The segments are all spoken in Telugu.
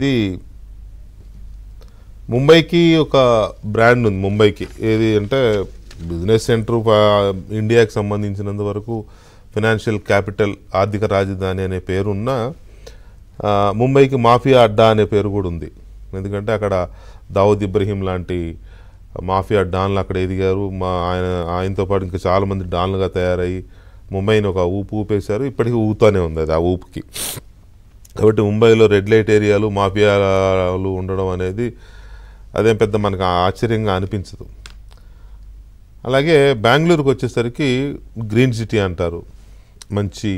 ఇది ముంబైకి ఒక బ్రాండ్ ఉంది. ముంబైకి ఏది అంటే బిజినెస్ సెంటర్, ఇండియాకి సంబంధించినంత వరకు ఫైనాన్షియల్ క్యాపిటల్, ఆర్థిక రాజధాని అనే పేరున్న ముంబైకి మాఫియా అడ్డా అనే పేరు కూడా ఉంది. ఎందుకంటే అక్కడ దావుద్ ఇబ్రహీం లాంటి మాఫియా డాన్లు అక్కడ ఎదిగారు. ఆయనతో పాటు ఇంకా చాలామంది డాన్లుగా తయారయ్యి ముంబైని ఒక ఊపు ఊపేశారు. ఇప్పటికీ ఊతూనే ఉంది అది ఆ ఊపుకి. కాబట్టి ముంబైలో రెడ్ లైట్ ఏరియాలు, మాఫియాలు ఉండడం అనేది అదేం పెద్ద మనకు ఆశ్చర్యంగా అనిపించదు. అలాగే బెంగళూరుకి వచ్చేసరికి గ్రీన్ సిటీ అంటారు. మంచి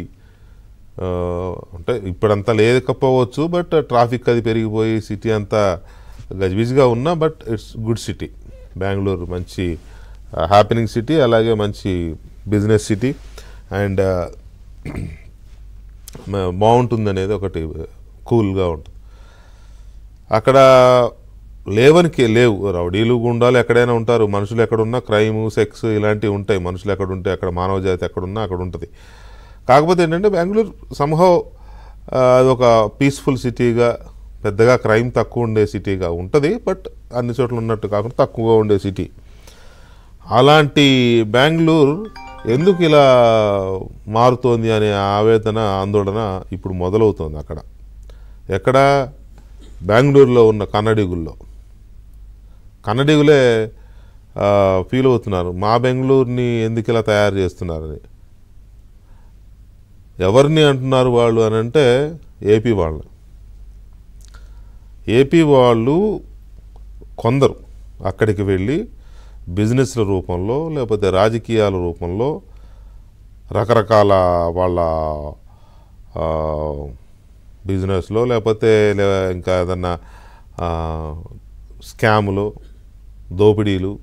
అంటే ఇప్పుడంతా లేకపోవచ్చు, బట్ ట్రాఫిక్ అది పెరిగిపోయి సిటీ అంతా గజిబిజిగా ఉన్నా, but it's good city. Bengaluru మంచి హ్యాపెనింగ్ సిటీ, అలాగే మంచి బిజినెస్ సిటీ అండ్ బాగుంటుంది అనేది ఒకటి, కూల్గా ఉంటుంది. అక్కడ లేవు రౌడీలు, గుండాలు ఎక్కడైనా ఉంటారు. మనుషులు ఎక్కడున్నా క్రైము, సెక్స్ ఇలాంటివి ఉంటాయి. మనుషులు ఎక్కడుంటే అక్కడ మానవ జాతి ఎక్కడున్నా అక్కడ ఉంటుంది. కాకపోతే ఏంటంటే బెంగళూరు సంహౌ అది ఒక పీస్ఫుల్ సిటీగా, పెద్దగా క్రైమ్ తక్కువ ఉండే సిటీగా ఉంటుంది. బట్ అన్ని చోట్ల ఉన్నట్టు కాకుండా తక్కువగా ఉండే సిటీ. అలాంటి బెంగళూరు ఎందుకు ఇలా మారుతోంది అనే ఆవేదన, ఆందోళన ఇప్పుడు మొదలవుతోంది. అక్కడ ఎక్కడ బెంగళూరులో ఉన్న కన్నడిగులే ఫీల్ అవుతున్నారు, మా బెంగళూరుని ఎందుకు ఇలా తయారు చేస్తున్నారని. ఎవరిని అంటున్నారు వాళ్ళు అని అంటే ఏపీ వాళ్ళు కొందరు అక్కడికి వెళ్ళి బిజినెస్ల రూపంలో, లేకపోతే రాజకీయాల రూపంలో రకరకాల వాళ్ళ బిజినెస్లో, లేకపోతే ఇంకా ఏదన్నా స్కాములు, దోపిడీలు,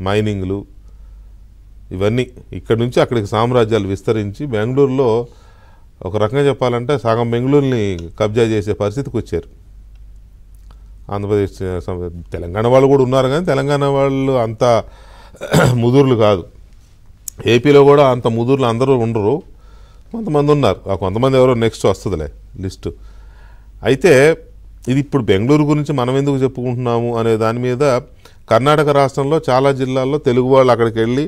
మైనింగ్లు, ఇవన్నీ ఇక్కడి నుంచి అక్కడికి సామ్రాజ్యాలు విస్తరించి బెంగళూరులో ఒక రకంగా చెప్పాలంటే సగం బెంగళూరుని కబ్జా చేసే పరిస్థితికి వచ్చారు. ఆంధ్రప్రదేశ్, తెలంగాణ వాళ్ళు కూడా ఉన్నారు, కానీ తెలంగాణ వాళ్ళు అంత ముదుర్లు కాదు. ఏపీలో కూడా అంత ముదుర్లు అందరూ ఉండరు, కొంతమంది ఉన్నారు. ఆ కొంతమంది ఎవరో నెక్స్ట్ వస్తుందిలే లిస్టు. అయితే ఇది ఇప్పుడు బెంగళూరు గురించి మనం ఎందుకు చెప్పుకుంటున్నాము అనే దాని మీద కర్ణాటక రాష్ట్రంలో చాలా జిల్లాల్లో తెలుగు వాళ్ళు అక్కడికి వెళ్ళి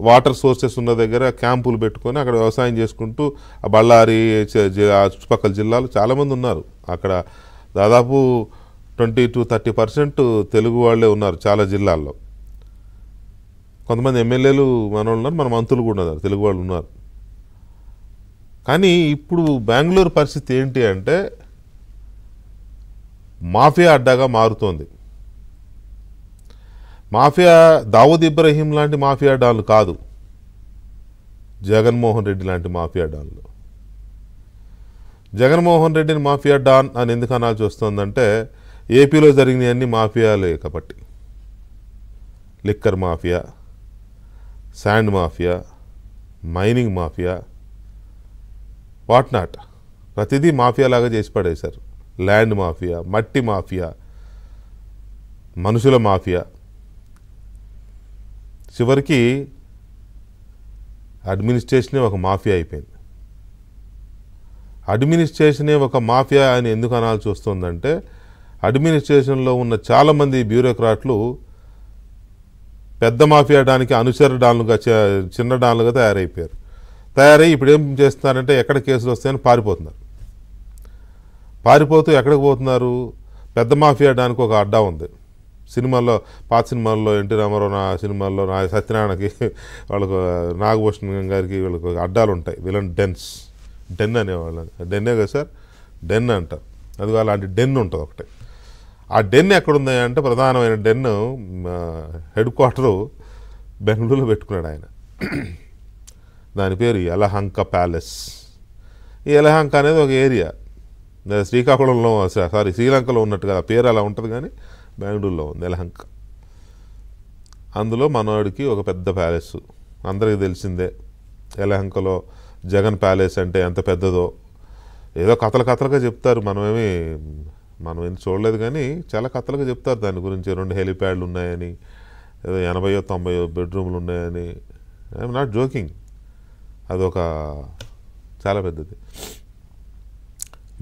వాటర్ సోర్సెస్ ఉన్న దగ్గర క్యాంపులు పెట్టుకొని అక్కడ వ్యవసాయం చేసుకుంటూ, ఆ బళ్ళారి చుట్టుపక్కల జిల్లాలు చాలామంది ఉన్నారు. అక్కడ దాదాపు 20-30% తెలుగు వాళ్ళే ఉన్నారు చాలా జిల్లాల్లో. కొంతమంది ఎమ్మెల్యేలు మనోళ్ళు ఉన్నారు, మన మంత్రులు కూడా ఉన్నారు, తెలుగు వాళ్ళు ఉన్నారు. కానీ ఇప్పుడు బెంగళూరు పరిస్థితి ఏంటి అంటే మాఫియా అడ్డాగా మారుతోంది. మాఫియా దావుద్ ఇబ్రహీం లాంటి మాఫియా డాన్లు కాదు, జగన్మోహన్ రెడ్డి లాంటి మాఫియా డాన్లు. జగన్మోహన్ రెడ్డిని మాఫియా డాన్ అని ఎందుకు అనాల్సి వస్తుందంటే ఏపీలో జరిగినవన్నీ మాఫియాలే కాబట్టి. Liquor mafia, sand mafia, mining mafia, what not, ప్రతిదీ మాఫియాలాగా చేసి పడేశారు. ల్యాండ్ మాఫియా, మట్టి మాఫియా, మనుషుల మాఫియా, చివరికి అడ్మినిస్ట్రేషనే ఒక మాఫియా అయిపోయింది. అడ్మినిస్ట్రేషనే ఒక మాఫియా అని ఎందుకు అనాల్సి వస్తుందంటే అడ్మినిస్ట్రేషన్లో ఉన్న చాలామంది బ్యూరోక్రాట్లు పెద్ద మాఫియా డానికి అనుచర డాన్లుగా, చిన్న డాన్లుగా తయారయ్యి ఇప్పుడు ఏం చేస్తున్నారంటే ఎక్కడ కేసులు వస్తాయని పారిపోతూ ఎక్కడికి పోతున్నారు? పెద్ద మాఫియా డానికి ఒక అడ్డా ఉంది. సినిమాల్లో, పాత సినిమాల్లో ఎన్టీ రామారావు సినిమాల్లో సత్యనారాయణకి, వాళ్ళకు నాగభూషణ్ గారికి వీళ్ళకి అడ్డాలు ఉంటాయి, విలన్ డెన్ అనేవాళ్ళు. డెన్నే కదా సార్, డెన్ అంటారు. అది అలాంటి డెన్ ఉంటుంది ఒకటి. ఆ డెన్ ఎక్కడుంది అంటే ప్రధానమైన డెన్ హెడ్ క్వార్టరు బెంగళూరులో పెట్టుకున్నాడు ఆయన. దాని పేరు యలహంక ప్యాలెస్. ఈ యలహంక అనేది ఒక ఏరియా, శ్రీకాకుళంలో శ్రీలంకలో ఉన్నట్టుగా పేరు అలా ఉంటుంది, కానీ బెంగళూరులో ఉంది యలహంక. అందులో మనవాడికి ఒక పెద్ద ప్యాలెస్, అందరికీ తెలిసిందే. యలహంకలో జగన్ ప్యాలెస్ అంటే ఎంత పెద్దదో ఏదో కథలుగా చెప్తారు. మనం ఏం చూడలేదు, కానీ చాలా కథలుగా చెప్తారు దాని గురించి. 2 హెలిప్యాడ్లు ఉన్నాయని, ఏదో 80-90 బెడ్రూమ్లు ఉన్నాయని. ఐఎమ్ నాట్ జోకింగ్, అదొక చాలా పెద్దది.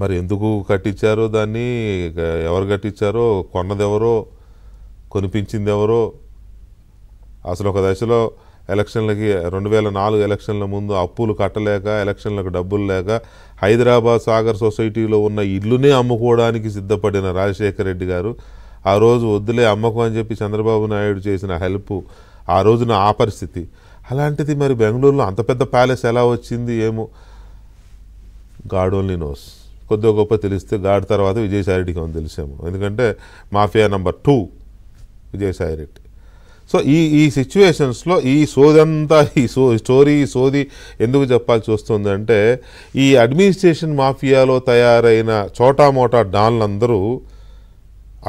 మరి ఎందుకు కట్టించారో దాన్ని, ఎవరు కట్టించారో, కొన్నదెవరో, కొనిపించింది ఎవరో. అసలు ఒక దశలో ఎలక్షన్లకి 2004 ఎలక్షన్ల ముందు అప్పులు కట్టలేక, ఎలక్షన్లకు డబ్బులు లేక హైదరాబాద్ సాగర్ సొసైటీలో ఉన్న ఇల్లునే అమ్ముకోవడానికి సిద్ధపడిన రాజశేఖర రెడ్డి గారు ఆ రోజు వద్దులే అమ్మకం అని చెప్పి చంద్రబాబు నాయుడు చేసిన హెల్ప్ ఆ రోజున ఆ పరిస్థితి. అలాంటిది మరి బెంగళూరులో అంత పెద్ద ప్యాలెస్ ఎలా వచ్చింది ఏమో, గాడ్ ఓన్లీ నోస్. కొద్దిగా గొప్ప తెలిస్తే గాడ్ తర్వాత విజయసాయిరెడ్డికి అని తెలిసాము, ఎందుకంటే మాఫియా నెంబర్ 2 విజయసాయిరెడ్డి. సో ఈ సిచ్యువేషన్స్లో ఈ సోదంతా, ఈ సోది ఎందుకు చెప్పాల్సి వస్తుందంటే, ఈ అడ్మినిస్ట్రేషన్ మాఫియాలో తయారైన చోటా మోటా డాన్లందరూ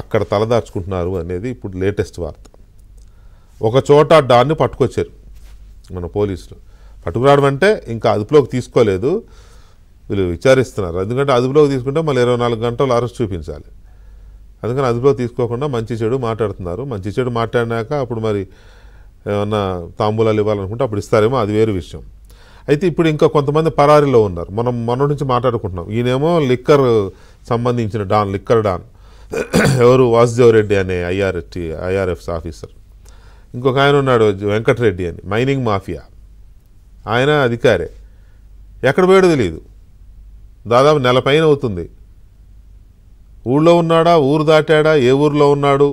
అక్కడ తలదాచుకుంటున్నారు అనేది ఇప్పుడు లేటెస్ట్ వార్త. ఒక చోట డాన్ని పట్టుకొచ్చారు మన పోలీసులు. పట్టుకురావడం అంటే ఇంకా అదుపులోకి తీసుకోలేదు, వీళ్ళు విచారిస్తున్నారు. ఎందుకంటే అదుపులోకి తీసుకుంటే మళ్ళీ 24 గంటలు అరెస్ట్ చూపించాలి. అందుకని అదుపులో తీసుకోకుండా మంచి చెడు మాట్లాడుతున్నారు. మంచి చెడు మాట్లాడినాక అప్పుడు మరి ఏమన్నా తాంబూలాలు ఇవ్వాలనుకుంటే అప్పుడు ఇస్తారేమో, అది వేరు విషయం. అయితే ఇప్పుడు ఇంకా కొంతమంది పరారీలో ఉన్నారు. మనం మొన్న నుంచి మాట్లాడుకుంటున్నాం. ఈయనేమో లిక్కర్ సంబంధించిన డాన్, లిక్కర్ డాన్ ఎవరు, వాసుదేవరెడ్డి అనే ఐఆర్ఎఫ్ ఆఫీసర్. ఇంకొక ఆయన ఉన్నాడు వెంకటరెడ్డి అని, మైనింగ్ మాఫియా, ఆయన అధికారే. ఎక్కడ పోయాడో తెలియదు, దాదాపు నెల పైన అవుతుంది. ఊళ్ళో ఉన్నాడా, ఊరు దాటాడా, ఏ ఊరిలో ఉన్నాడు,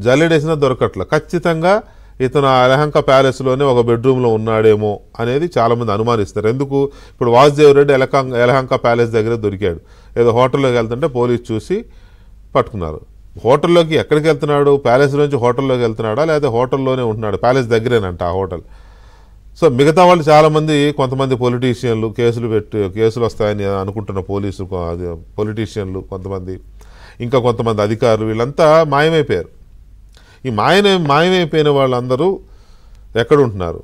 జల్లెడేసినా దొరకట్ల. ఖచ్చితంగా ఇతను ఆ యలహంక ప్యాలెస్లోనే ఒక బెడ్రూమ్లో ఉన్నాడేమో అనేది చాలామంది అనుమానిస్తారు. ఎందుకు, ఇప్పుడు వాసుదేవరెడ్డి యలహంక ప్యాలెస్ దగ్గర దొరికాడు. ఏదో హోటల్లోకి వెళ్తుంటే పోలీసు చూసి పట్టుకున్నారు. హోటల్లోకి ఎక్కడికి వెళ్తున్నాడు, ప్యాలెస్ నుంచి హోటల్లోకి వెళ్తున్నాడా, లేకపోతే హోటల్లోనే ఉంటున్నాడు, ప్యాలెస్ దగ్గరేనంట ఆ హోటల్. సో మిగతా వాళ్ళు చాలామంది, కొంతమంది పొలిటీషియన్లు, కేసులు వస్తాయని అనుకుంటున్న పొలిటీషియన్లు కొంతమంది, ఇంకా కొంతమంది అధికారులు, వీళ్ళంతా మాయమైపోయారు. ఈ మాయమైపోయిన వాళ్ళందరూ ఎక్కడుంటున్నారు?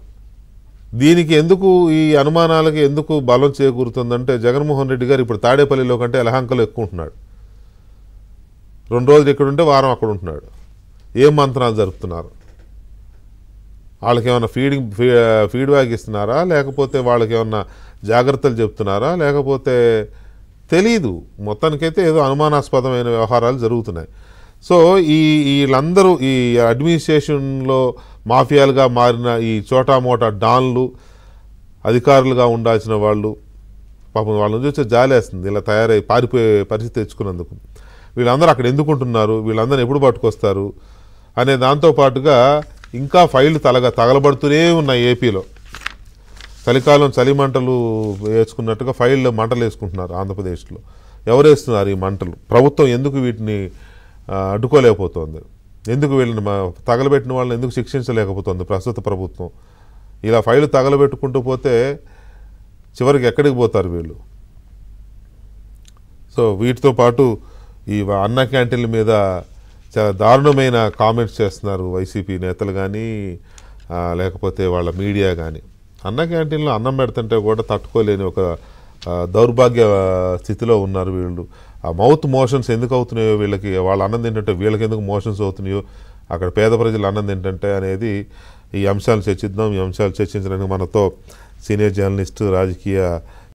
దీనికి ఎందుకు, ఈ అనుమానాలకి ఎందుకు బలం చేకూరుతుందంటే, జగన్మోహన్ రెడ్డి గారు ఇప్పుడు తాడేపల్లిలో కంటే యలహంకలో ఎక్కువ ఉంటున్నాడు. 2 రోజులు ఇక్కడుంటే వారం అక్కడ ఉంటున్నాడు. ఏం మంత్రాలు జరుపుతున్నారు? వాళ్ళకి ఏమన్నా ఫీడ్బ్యాక్ ఇస్తున్నారా, లేకపోతే వాళ్ళకి ఏమన్నా జాగ్రత్తలు చెప్తున్నారా, లేకపోతే తెలీదు. మొత్తానికైతే ఏదో అనుమానాస్పదమైన వ్యవహారాలు జరుగుతున్నాయి. సో వీళ్ళందరూ ఈ అడ్మినిస్ట్రేషన్లో మాఫియాలుగా మారిన ఈ చోటామోటా డాన్లు, అధికారులుగా ఉండాల్సిన వాళ్ళు, పాపం వాళ్ళని చూస్తే జాలేస్తుంది. ఇలా తయారై పారిపోయే పరిస్థితి తెచ్చుకున్నందుకు. వీళ్ళందరూ అక్కడ ఎందుకుంటున్నారు, వీళ్ళందరూ ఎప్పుడు పట్టుకొస్తారు అనే దాంతోపాటుగా ఇంకా ఫైళ్ళు తగలబడుతూనే ఉన్నాయి. ఏపీలో చలికాలం చలిమంటలు వేసుకున్నట్టుగా ఫైళ్ళు మంటలు వేసుకుంటున్నారు. ఆంధ్రప్రదేశ్లో ఎవరు వేస్తున్నారు ఈ మంటలు? ప్రభుత్వం ఎందుకు వీటిని అడ్డుకోలేకపోతుంది? ఎందుకు వీళ్ళని తగలబెట్టిన వాళ్ళని ఎందుకు శిక్షించలేకపోతుంది ప్రస్తుత ప్రభుత్వం? ఇలా ఫైళ్ళు తగలబెట్టుకుంటూ పోతే చివరికి ఎక్కడికి పోతారు వీళ్ళు? సో వీటితో పాటు ఈ అన్న క్యాంటీన్ల మీద చాలా దారుణమైన కామెంట్స్ చేస్తున్నారు వైసీపీ నేతలు కానీ, లేకపోతే వాళ్ళ మీడియా కానీ. అన్న క్యాంటీన్లో అన్నం పెడుతుంటే కూడా తట్టుకోలేని ఒక దౌర్భాగ్య స్థితిలో ఉన్నారు వీళ్ళు. ఆ మౌత్ మోషన్స్ ఎందుకు అవుతున్నాయో వీళ్ళకి, వాళ్ళ అన్నం తింటుంటే వీళ్ళకి ఎందుకు మోషన్స్ అవుతున్నాయో, అక్కడ పేద ప్రజలు అన్నం తింటుంటే అనేది ఈ అంశాలు చర్చిద్దాం. ఈ అంశాలు చర్చించడానికి మనతో సీనియర్ జర్నలిస్టు, రాజకీయ